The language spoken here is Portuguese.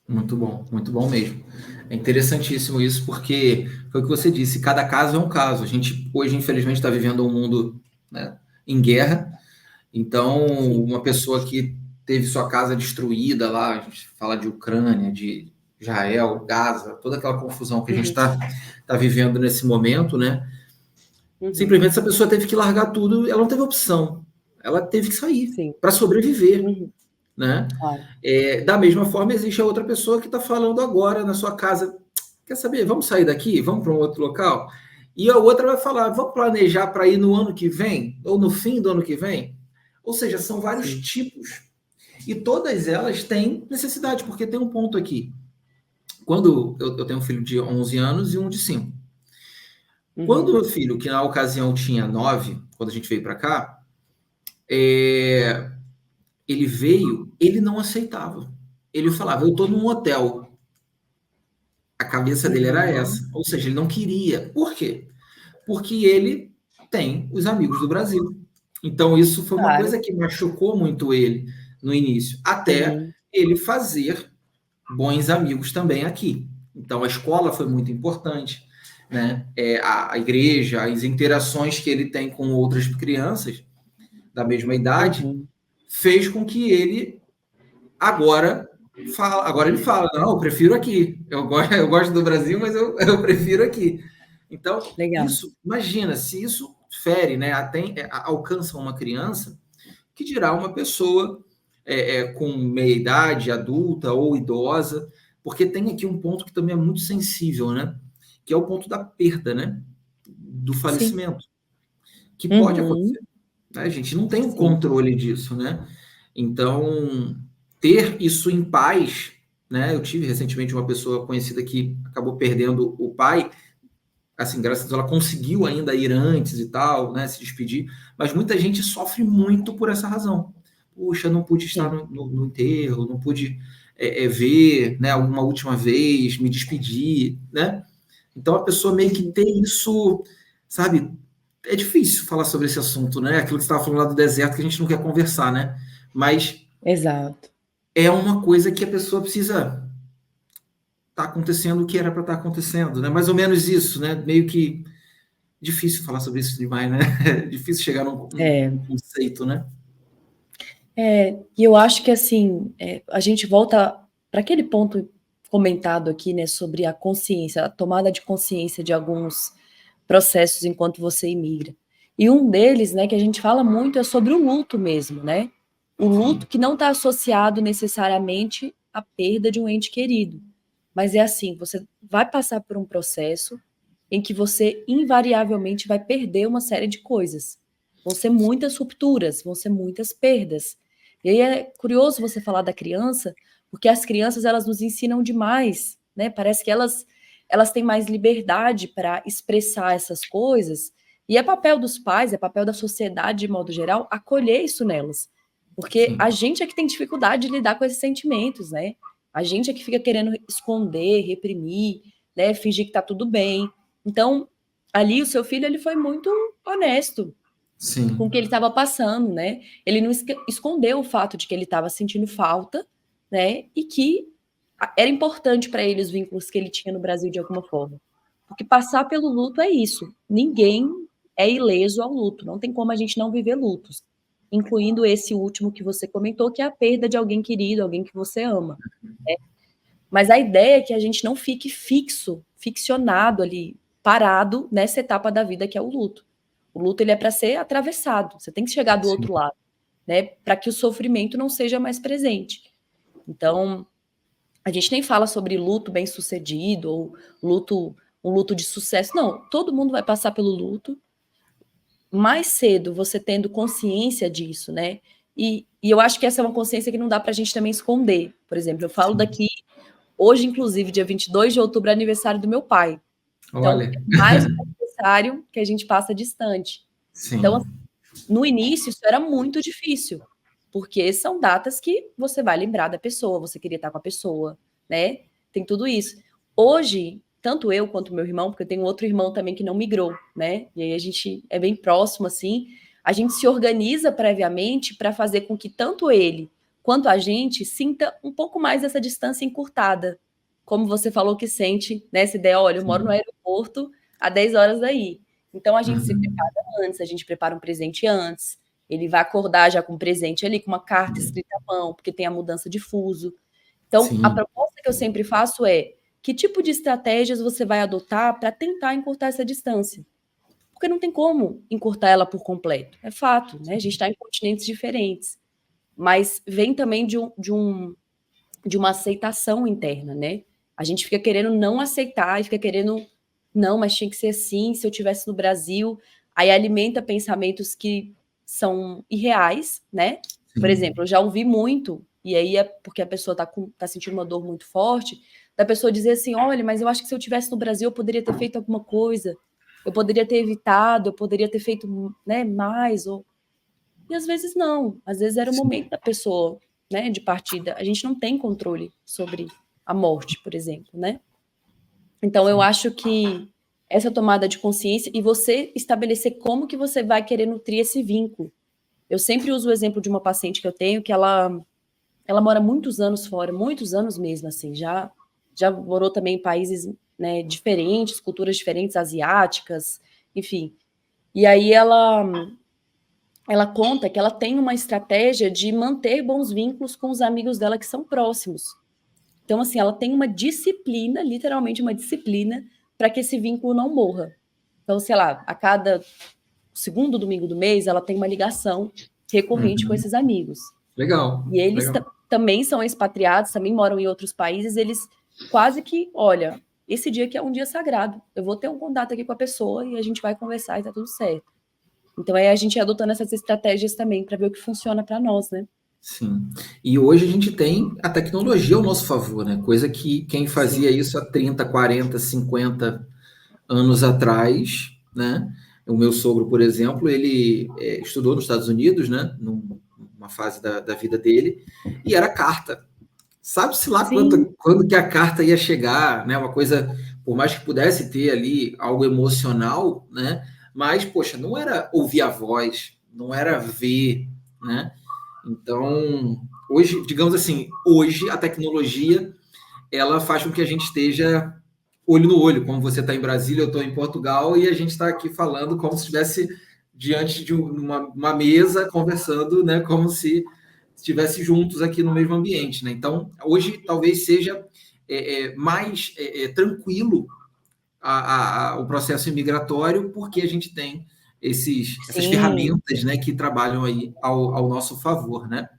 muito bom mesmo. É interessantíssimo isso, porque foi o que você disse, cada caso é um caso. A gente hoje, infelizmente, está vivendo um mundo, né, em guerra. Então, Sim. uma pessoa que teve sua casa destruída lá, a gente fala de Ucrânia, de Israel, Gaza, toda aquela confusão que a gente Uhum, tá vivendo nesse momento, né? uhum, Simplesmente essa pessoa teve que largar tudo, ela não teve opção, ela teve que sair sim. para sobreviver, Uhum, né? claro. Da mesma forma, existe a outra pessoa que está falando agora na sua casa, quer saber, vamos sair daqui, vamos para um outro local? E a outra vai falar, vamos planejar para ir no ano que vem, ou no fim do ano que vem? Ou seja, são vários Sim. tipos. E todas elas têm necessidade, porque tem um ponto aqui. Quando eu tenho um filho de 11 anos e um de 5. Quando Uhum. meu filho, que na ocasião tinha 9, quando a gente veio para cá, é, ele veio, ele não aceitava. Ele falava, eu estou num hotel. A cabeça dele era Uhum. essa. Ou seja, ele não queria. Por quê? Porque ele tem os amigos do Brasil. Então, isso foi uma Claro. coisa que machucou muito ele no início, até Uhum. ele fazer bons amigos também aqui. Então, a escola foi muito importante, né? A igreja, as interações que ele tem com outras crianças da mesma idade, Uhum. fez com que ele agora agora ele fala, não, eu prefiro aqui. Eu gosto do Brasil, mas eu prefiro aqui. Então, Legal. isso, imagina, se isso fere, né, alcança uma criança, que dirá uma pessoa com meia idade, adulta ou idosa, porque tem aqui um ponto que também é muito sensível, né? Que é o ponto da perda, né? Do Sim. falecimento, que pode Uhum. acontecer. Né? A gente não tem o Sim. controle disso, né? Então, ter isso em paz, né? Eu tive recentemente uma pessoa conhecida que acabou perdendo o pai, assim, graças a Deus, ela conseguiu ainda ir antes e tal, né? Se despedir, mas muita gente sofre muito por essa razão. Puxa, não pude estar Sim. no enterro, não pude ver, né, alguma última vez, me despedir, né? Então a pessoa meio que Uhum. tem isso, sabe? É difícil falar sobre esse assunto, né? Aquilo que você estava falando lá do deserto que a gente não quer conversar, né? Mas Exato. é uma coisa que a pessoa precisa estar acontecendo o que era para estar acontecendo, né? Mais ou menos isso, né? Meio que difícil falar sobre isso demais, né? É difícil chegar É. num conceito, né? E eu acho que assim, a gente volta para aquele ponto comentado aqui, né, sobre a consciência, a tomada de consciência de alguns processos enquanto você imigra. E um deles, né, que a gente fala muito é sobre o luto mesmo, né? O luto Sim, que não está associado necessariamente à perda de um ente querido, mas é assim, você vai passar por um processo em que você invariavelmente vai perder uma série de coisas. Vão ser muitas rupturas, vão ser muitas perdas. E aí é curioso você falar da criança, porque as crianças elas nos ensinam demais, né? Parece que elas têm mais liberdade para expressar essas coisas, e é papel dos pais, é papel da sociedade de modo geral acolher isso nelas. Porque sim, a gente é que tem dificuldade de lidar com esses sentimentos, né? A gente é que fica querendo esconder, reprimir, né, fingir que tá tudo bem. Então, ali o seu filho ele foi muito honesto com o sim, que ele estava passando, né? Ele não escondeu o fato de que ele estava sentindo falta, né? E que era importante para ele os vínculos que ele tinha no Brasil de alguma forma. Porque passar pelo luto é isso. Ninguém é ileso ao luto. Não tem como a gente não viver lutos, incluindo esse último que você comentou, que é a perda de alguém querido, alguém que você ama. Mas a ideia é que a gente não fique ficcionado ali, parado nessa etapa da vida que é o luto. O luto ele é para ser atravessado, você tem que chegar do sim, outro lado, né, para que o sofrimento não seja mais presente. Então, a gente nem fala sobre luto bem-sucedido ou luto, um luto de sucesso. Não, todo mundo vai passar pelo luto. Mais cedo você tendo consciência disso, né? E eu acho que essa é uma consciência que não dá para a gente também esconder. Por exemplo, eu falo sim. daqui. Hoje, inclusive, dia 22 de outubro, é aniversário do meu pai. Então, Olha, é mais um aniversário que a gente passa distante. Então, assim, sim, no início, isso era muito difícil, porque são datas que você vai lembrar da pessoa, você queria estar com a pessoa, né? Tem tudo isso. Hoje, tanto eu quanto meu irmão, porque eu tenho outro irmão também que não migrou, né? E aí a gente é bem próximo, assim, a gente se organiza previamente para fazer com que tanto ele quanto a gente, sinta um pouco mais essa distância encurtada. Como você falou que sente, né? Essa ideia, olha, eu moro no aeroporto a 10 horas daí. Então a gente se prepara antes, a gente prepara um presente antes. Ele vai acordar já com um presente ali, com uma carta escrita à mão, porque tem a mudança de fuso. Então, a Sim, proposta que eu sempre faço é: que tipo de estratégias você vai adotar para tentar encurtar essa distância? Porque não tem como encurtar ela por completo. É fato, né? A gente está em continentes diferentes. Mas vem também de uma aceitação interna, né? A gente fica querendo não aceitar e fica querendo, não, mas tinha que ser assim, se eu tivesse no Brasil. Aí alimenta pensamentos que são irreais, né? Por sim, exemplo, eu já ouvi muito, e aí é porque a pessoa tá sentindo uma dor muito forte, da pessoa dizer assim: olha, mas eu acho que se eu tivesse no Brasil eu poderia ter feito alguma coisa, eu poderia ter evitado, eu poderia ter feito, né, mais, ou... E às vezes não, às vezes era o sim, momento da pessoa, né, de partida. A gente não tem controle sobre a morte, por exemplo, né? Então eu sim. acho que essa tomada de consciência e você estabelecer como que você vai querer nutrir esse vínculo. Eu sempre uso o exemplo de uma paciente que eu tenho que ela mora muitos anos fora, muitos anos mesmo, assim, já morou também em países, né, diferentes, culturas diferentes, asiáticas, enfim. E aí ela conta que ela tem uma estratégia de manter bons vínculos com os amigos dela que são próximos. Então, assim, ela tem uma disciplina, literalmente uma disciplina, para que esse vínculo não morra. Então, sei lá, a cada segundo domingo do mês, ela tem uma ligação recorrente com Uhum. esses amigos. Legal, E eles legal. também são expatriados, também moram em outros países, eles quase que, olha, esse dia aqui é um dia sagrado, eu vou ter um contato aqui com a pessoa e a gente vai conversar e tá tudo certo. Então, aí a gente é adotando essas estratégias também para ver o que funciona para nós, né? Sim. E hoje a gente tem a tecnologia ao nosso favor, né? Coisa que quem fazia Sim. isso há 30, 40, 50 anos atrás, né? O meu sogro, por exemplo, ele estudou nos Estados Unidos, né? Numa fase da vida dele, e era carta. Sabe-se lá Sim, quando que a carta ia chegar, né? Uma coisa, por mais que pudesse ter ali algo emocional, né? Mas, poxa, não era ouvir a voz, não era ver, né? Então, hoje, digamos assim, hoje a tecnologia ela faz com que a gente esteja olho no olho, como você está em Brasília, eu estou em Portugal, e a gente está aqui falando como se estivesse diante de uma mesa, conversando, né, como se estivesse juntos aqui no mesmo ambiente. Né? Então, hoje talvez seja mais tranquilo o processo imigratório, porque a gente tem essas sim. ferramentas, né, que trabalham aí ao nosso favor. Né?